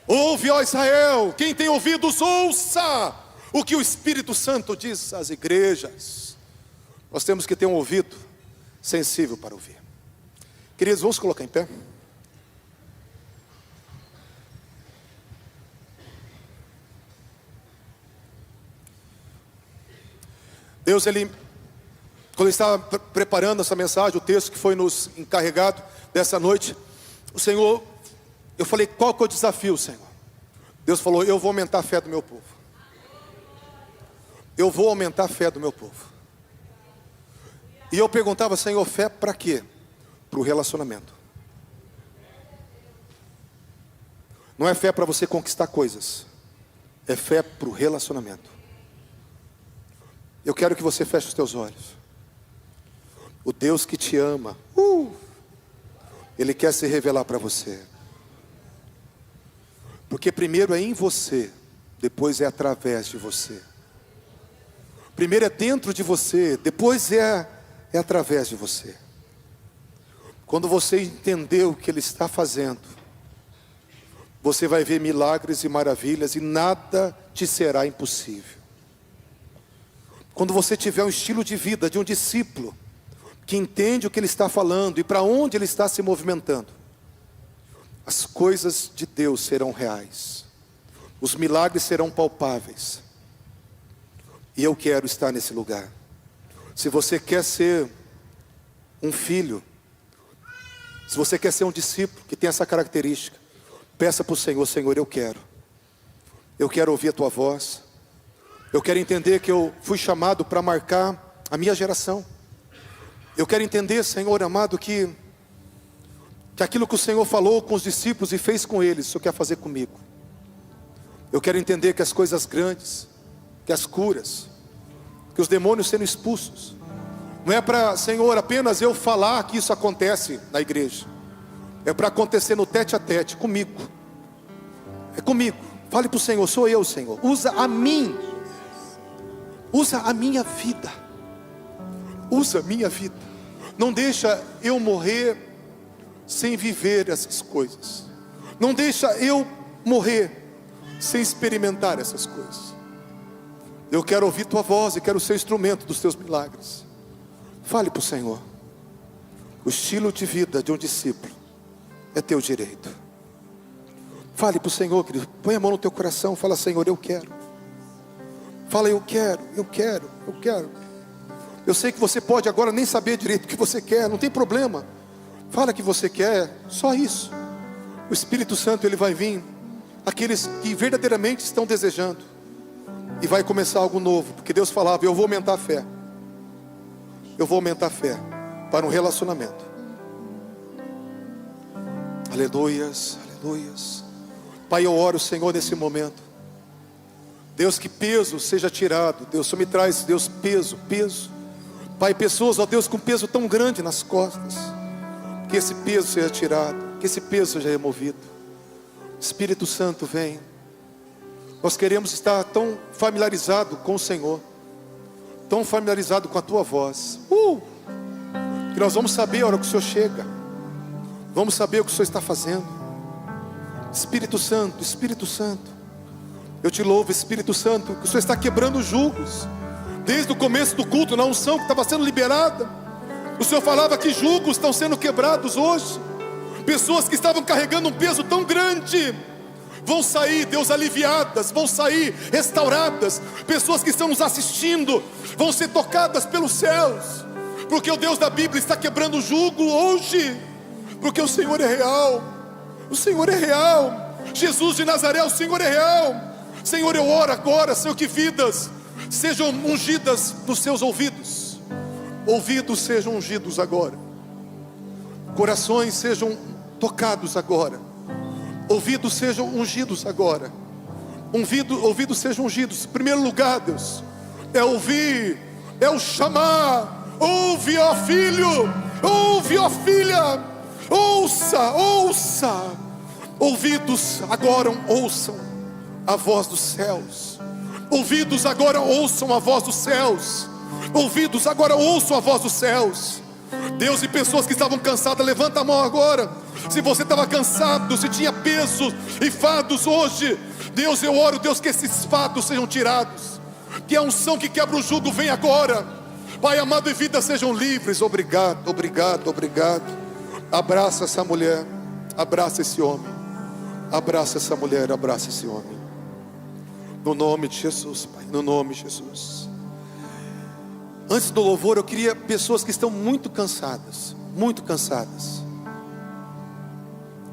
Ouve, ó Israel, quem tem ouvidos, ouça o que o Espírito Santo diz às igrejas. Nós temos que ter um ouvido sensível para ouvir. Queridos, vamos colocar em pé. Deus, Ele, quando Ele estava preparando essa mensagem, o texto que foi nos encarregado dessa noite, o Senhor, eu falei: qual que é o desafio, Senhor? Deus falou: eu vou aumentar a fé do meu povo. Eu vou aumentar a fé do meu povo. E eu perguntava: Senhor, fé para quê? Para o relacionamento. Não é fé para você conquistar coisas, é fé para o relacionamento. Eu quero que você feche os teus olhos. O Deus que te ama, Ele quer se revelar para você. Porque primeiro é em você, depois é através de você. Primeiro é dentro de você, depois é através de você. Quando você entender o que Ele está fazendo, você vai ver milagres e maravilhas e nada te será impossível. Quando você tiver um estilo de vida de um discípulo que entende o que ele está falando e para onde ele está se movimentando, as coisas de Deus serão reais, os milagres serão palpáveis. E eu quero estar nesse lugar. Se você quer ser um filho, se você quer ser um discípulo que tem essa característica, peça para o Senhor: Senhor, eu quero ouvir a tua voz. Eu quero entender que eu fui chamado para marcar a minha geração. Eu quero entender, Senhor amado, que aquilo que o Senhor falou com os discípulos e fez com eles, o Senhor quer fazer comigo. Eu quero entender que as coisas grandes, que as curas, que os demônios sendo expulsos, não é para, Senhor, apenas eu falar que isso acontece na igreja. É para acontecer no tete a tete, comigo. É comigo. Fale para o Senhor: sou eu, Senhor. Usa a mim. Usa a minha vida. Usa a minha vida. Não deixa eu morrer sem viver essas coisas. Não deixa eu morrer sem experimentar essas coisas. Eu quero ouvir tua voz e quero ser instrumento dos teus milagres. Fale para o Senhor. O estilo de vida de um discípulo é teu direito. Fale para o Senhor, querido. Põe a mão no teu coração. Fala: Senhor, eu quero. Fala: eu quero. Eu sei que você pode agora nem saber direito o que você quer, não tem problema. Fala que você quer, só isso. O Espírito Santo, ele vai vir, aqueles que verdadeiramente estão desejando, e vai começar algo novo. Porque Deus falava: eu vou aumentar a fé. Eu vou aumentar a fé para um relacionamento. Aleluias, aleluias. Pai, eu oro, Senhor, nesse momento. Deus, que peso seja tirado. Deus, só me traz, Deus, peso. Pai, pessoas, ó Deus, com peso tão grande nas costas, que esse peso seja tirado, que esse peso seja removido. Espírito Santo, vem. Nós queremos estar tão familiarizados com o Senhor, tão familiarizados com a tua voz, que nós vamos saber a hora que o Senhor chega, vamos saber o que o Senhor está fazendo. Espírito Santo, Espírito Santo, eu te louvo, Espírito Santo, que o Senhor está quebrando julgos. Desde o começo do culto, na unção que estava sendo liberada, o Senhor falava que julgos estão sendo quebrados hoje. Pessoas que estavam carregando um peso tão grande vão sair, Deus, aliviadas, vão sair restauradas. Pessoas que estão nos assistindo vão ser tocadas pelos céus, porque o Deus da Bíblia está quebrando o jugo hoje, porque o Senhor é real. O Senhor é real. Jesus de Nazaré, o Senhor é real. Senhor, eu oro agora, Senhor, que vidas sejam ungidas nos seus ouvidos. Ouvidos sejam ungidos agora. Corações sejam tocados agora. Ouvidos sejam ungidos agora. Ouvidos sejam ungidos. Em primeiro lugar, Deus, é ouvir, é o chamar. Ouve, ó filho, ouve, ó filha. Ouça, ouça. Ouvidos agora ouçam a voz dos céus. Ouvidos agora ouçam a voz dos céus. Ouvidos agora ouçam a voz dos céus. Deus, e pessoas que estavam cansadas, levanta a mão agora. Se você estava cansado, se tinha pesos e fardos hoje, Deus, eu oro, Deus, que esses fardos sejam tirados, que a unção que quebra o jugo venha agora. Pai amado, e vidas sejam livres. Obrigado, obrigado, obrigado. Abraça essa mulher, abraça esse homem, abraça essa mulher, abraça esse homem, no nome de Jesus, Pai, no nome de Jesus. Antes do louvor, eu queria pessoas que estão muito cansadas, muito cansadas.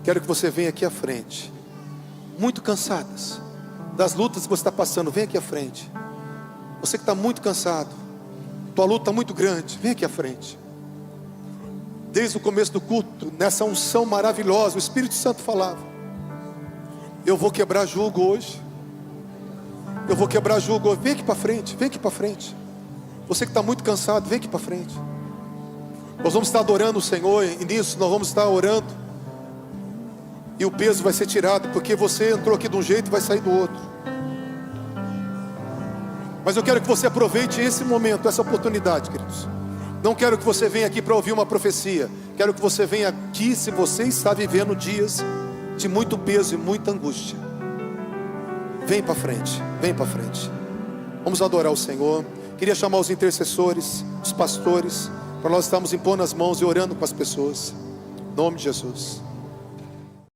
Quero que você venha aqui à frente, muito cansadas das lutas que você está passando, vem aqui à frente. Você que está muito cansado, tua luta está muito grande, vem aqui à frente. Desde o começo do culto, nessa unção maravilhosa, o Espírito Santo falava: eu vou quebrar jugo hoje. Eu vou quebrar jugo hoje. Vem aqui para frente, vem aqui para frente. Você que está muito cansado, vem aqui para frente. Nós vamos estar adorando o Senhor, e nisso nós vamos estar orando, e o peso vai ser tirado, porque você entrou aqui de um jeito e vai sair do outro. Mas eu quero que você aproveite esse momento, essa oportunidade, queridos. Não quero que você venha aqui para ouvir uma profecia. Quero que você venha aqui se você está vivendo dias de muito peso e muita angústia. Vem para frente, vem para frente. Vamos adorar o Senhor. Queria chamar os intercessores, os pastores, para nós estarmos impondo as mãos e orando com as pessoas. Em nome de Jesus.